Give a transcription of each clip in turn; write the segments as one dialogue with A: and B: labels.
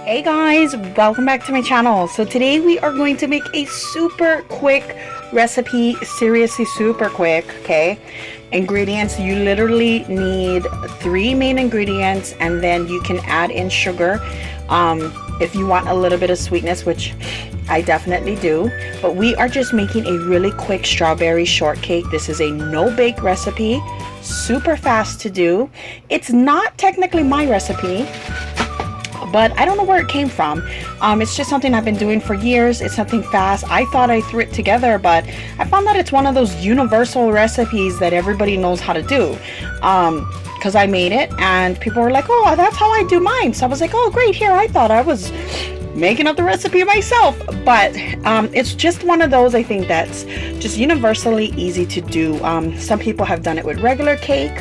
A: Hey guys, welcome back to my channel. So today we are going to make a super quick recipe, seriously super quick, okay? Ingredients, you literally need three main ingredients and then you can add in sugar if you want a little bit of sweetness, which I definitely do. But we are just making a really quick strawberry shortcake. This is a no-bake recipe, super fast to do. It's not technically my recipe, but I don't know where it came from. It's just something I've been doing for years. It's something fast. I thought I threw it together, but I found that it's one of those universal recipes that everybody knows how to do. Because I made it and people were like, oh, that's how I do mine. So I was like, oh, great, here. I thought I was making up the recipe myself, but it's just one of those, I think, that's just universally easy to do. Some people have done it with regular cake.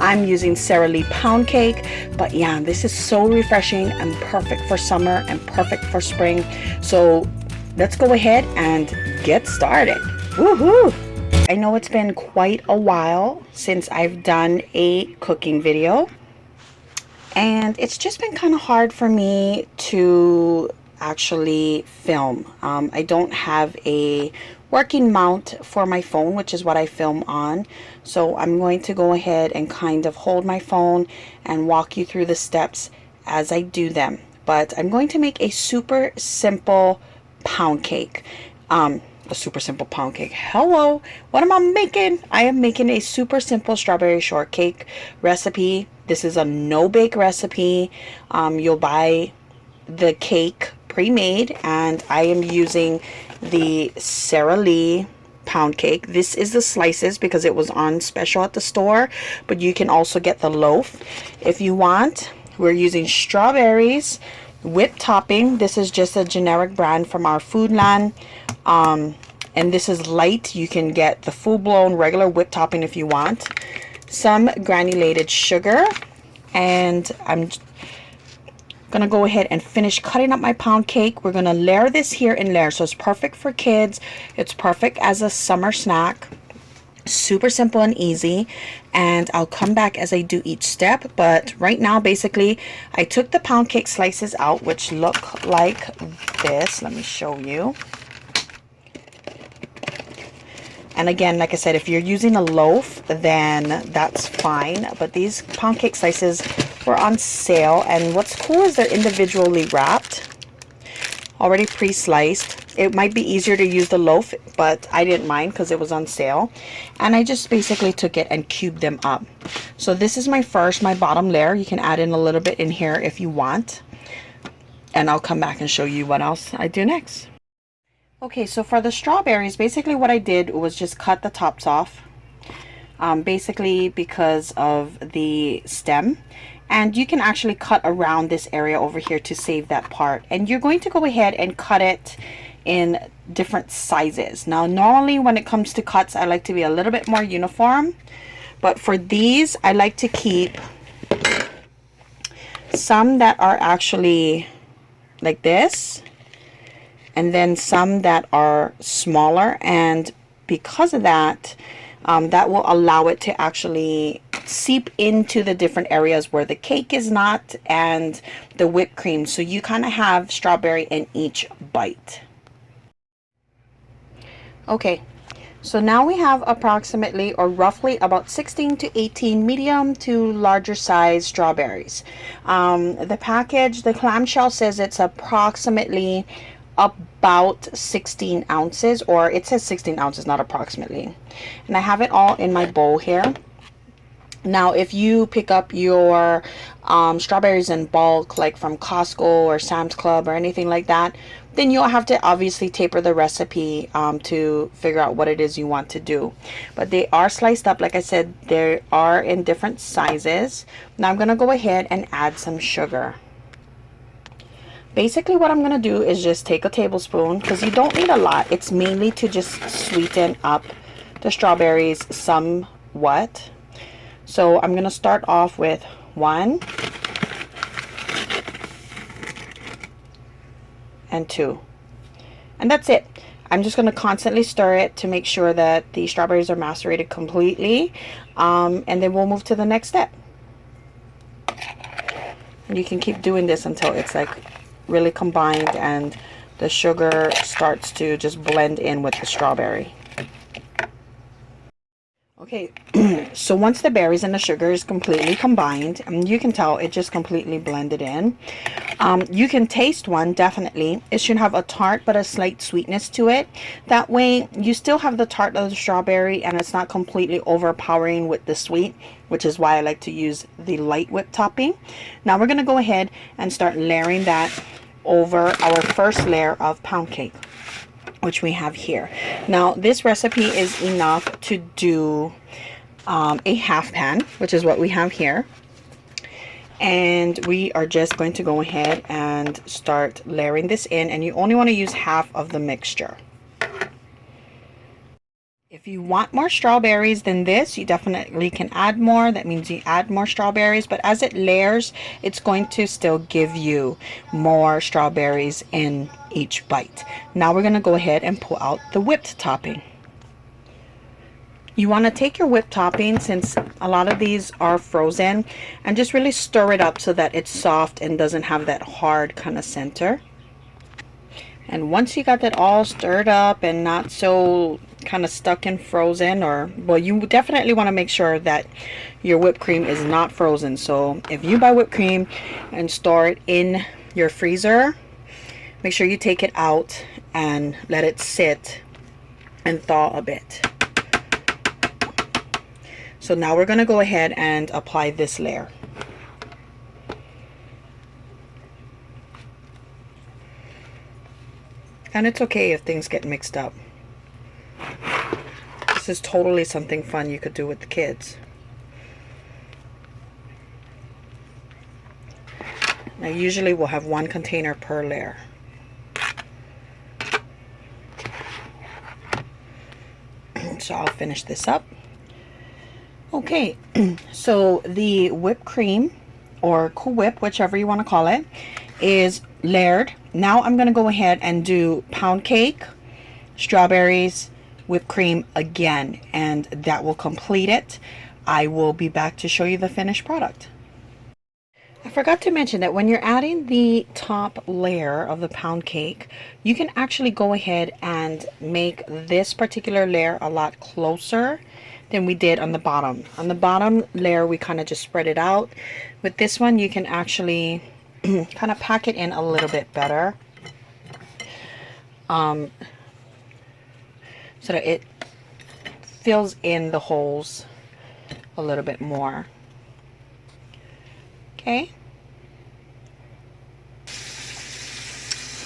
A: I'm using Sara Lee pound cake, but yeah, this is so refreshing and perfect for summer and perfect for spring. So let's go ahead and get started. Woohoo! I know it's been quite a while since I've done a cooking video, and it's just been kind of hard for me to actually film. I don't have a working mount for my phone, which is what I film on. So I'm going to go ahead and kind of hold my phone and walk you through the steps as I do them. But I'm going to make a super simple pound cake. A super simple pound cake. Hello, what am I making? I am making a super simple strawberry shortcake recipe. This is a no-bake recipe. You'll buy the cake pre-made, and I am using the Sara Lee pound cake. This is the slices because it was on special at the store, but you can also get the loaf if you want. We're using strawberries, whipped topping. This is just a generic brand from our Foodland. And this is light. You can get the full-blown regular whipped topping if you want. Some granulated sugar, and I'm gonna go ahead and finish cutting up my pound cake. We're gonna layer this here in layers, so it's perfect for kids. It's perfect as a summer snack. Super simple and easy, and I'll come back as I do each step. But right now, basically, I took the pound cake slices out, which look like this. Let me show you. And again, like I said, if you're using a loaf, then that's fine. But these pound cake slices were on sale. And what's cool is they're individually wrapped, already pre-sliced. It might be easier to use the loaf, but I didn't mind because it was on sale. And I just basically took it and cubed them up. So this is my bottom layer. You can add in a little bit in here if you want. And I'll come back and show you what else I do next. Okay, so for the strawberries, basically what I did was just cut the tops off, basically because of the stem. And you can actually cut around this area over here to save that part. And you're going to go ahead and cut it in different sizes. Now, normally when it comes to cuts, I like to be a little bit more uniform. But for these, I like to keep some that are actually like this, and then some that are smaller, and because of that, that will allow it to actually seep into the different areas where the cake is not and the whipped cream, so you kind of have strawberry in each bite. Okay, so now we have approximately, or roughly, about 16 to 18 medium to larger size strawberries. The package, the clamshell says it's approximately about 16 ounces, or it says 16 ounces, not approximately. And I have it all in my bowl here. Now, if you pick up your strawberries in bulk, like from Costco or Sam's Club or anything like that, then you'll have to obviously taper the recipe to figure out what it is you want to do. But they are sliced up. Like I said, they are in different sizes. Now I'm going to go ahead and add some sugar. Basically what I'm going to do is just take a tablespoon, because you don't need a lot. It's mainly to just sweeten up the strawberries somewhat. So I'm going to start off with 1 and 2. And that's it. I'm just going to constantly stir it to make sure that the strawberries are macerated completely. And then we'll move to the next step. And you can keep doing this until it's like really combined and the sugar starts to just blend in with the strawberry. Okay, so once the berries and the sugar is completely combined, and you can tell it just completely blended in. You can taste one, definitely. It should have a tart but a slight sweetness to it. That way you still have the tart of the strawberry and it's not completely overpowering with the sweet, which is why I like to use the light whipped topping. Now we're going to go ahead and start layering that over our first layer of pound cake, which we have here. Now this recipe is enough to do a half pan, which is what we have here. And we are just going to go ahead and start layering this in, and you only want to use half of the mixture. If you want more strawberries than this, you definitely can add more. That means you add more strawberries, but as it layers, it's going to still give you more strawberries in each bite. Now we're going to go ahead and pull out the whipped topping. You want to take your whipped topping, since a lot of these are frozen, and just really stir it up so that it's soft and doesn't have that hard kind of center. And once you got that all stirred up and not so kind of stuck and frozen, or, well, you definitely want to make sure that your whipped cream is not frozen. So if you buy whipped cream and store it in your freezer, make sure you take it out and let it sit and thaw a bit. So now we're going to go ahead and apply this layer. And it's okay if things get mixed up. This is totally something fun you could do with the kids. Now usually we'll have one container per layer. So I'll finish this up. Okay, so the whipped cream, or Cool Whip, whichever you want to call it, is layered. Now I'm going to go ahead and do pound cake, strawberries, whipped cream again, and that will complete it. I will be back to show you the finished product. I forgot to mention that when you're adding the top layer of the pound cake, you can actually go ahead and make this particular layer a lot closer than we did on the bottom. On the bottom layer, we kind of just spread it out. With this one, you can actually kind of pack it in a little bit better, so that it fills in the holes a little bit more. Okay.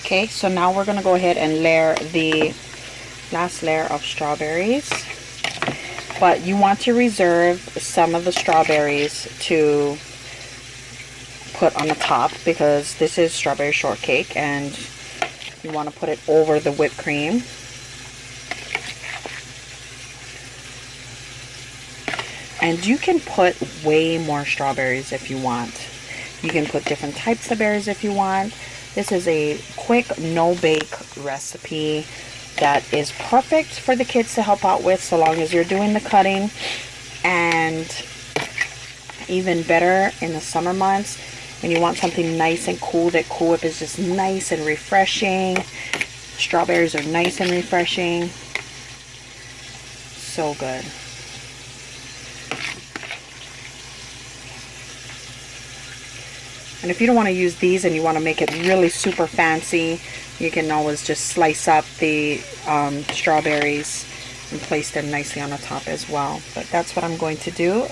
A: Okay, so now we're going to go ahead and layer the last layer of strawberries. But you want to reserve some of the strawberries to put on the top, because this is strawberry shortcake and you want to put it over the whipped cream. And you can put way more strawberries if you want. You can put different types of berries if you want. This is a quick no-bake recipe that is perfect for the kids to help out with, so long as you're doing the cutting. And even better in the summer months when you want something nice and cool. That Cool Whip is just nice and refreshing. Strawberries are nice and refreshing. So good. And if you don't want to use these and you want to make it really super fancy, you can always just slice up the strawberries and place them nicely on the top as well. But that's what I'm going to do.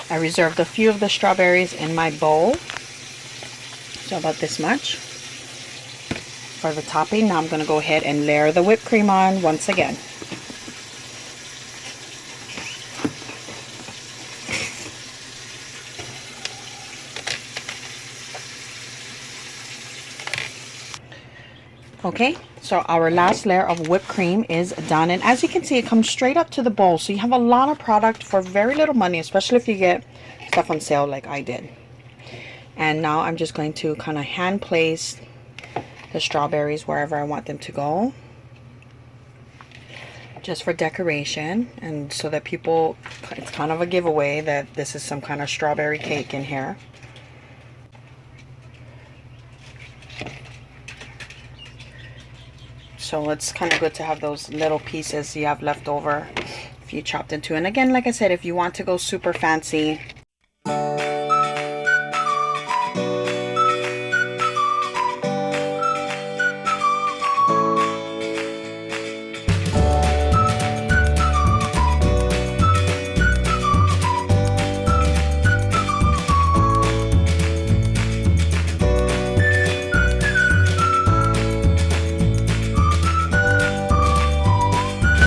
A: I reserved a few of the strawberries in my bowl, so about this much for the topping. Now I'm going to go ahead and layer the whipped cream on once again. Okay, so our last layer of whipped cream is done, and as you can see, it comes straight up to the bowl, so you have a lot of product for very little money, especially if you get stuff on sale like I did. And now I'm just going to kind of hand place the strawberries wherever I want them to go, just for decoration, and so that people, it's kind of a giveaway that this is some kind of strawberry cake in here. So it's kind of good to have those little pieces you have left over if you chopped into. And again, like I said, if you want to go super fancy,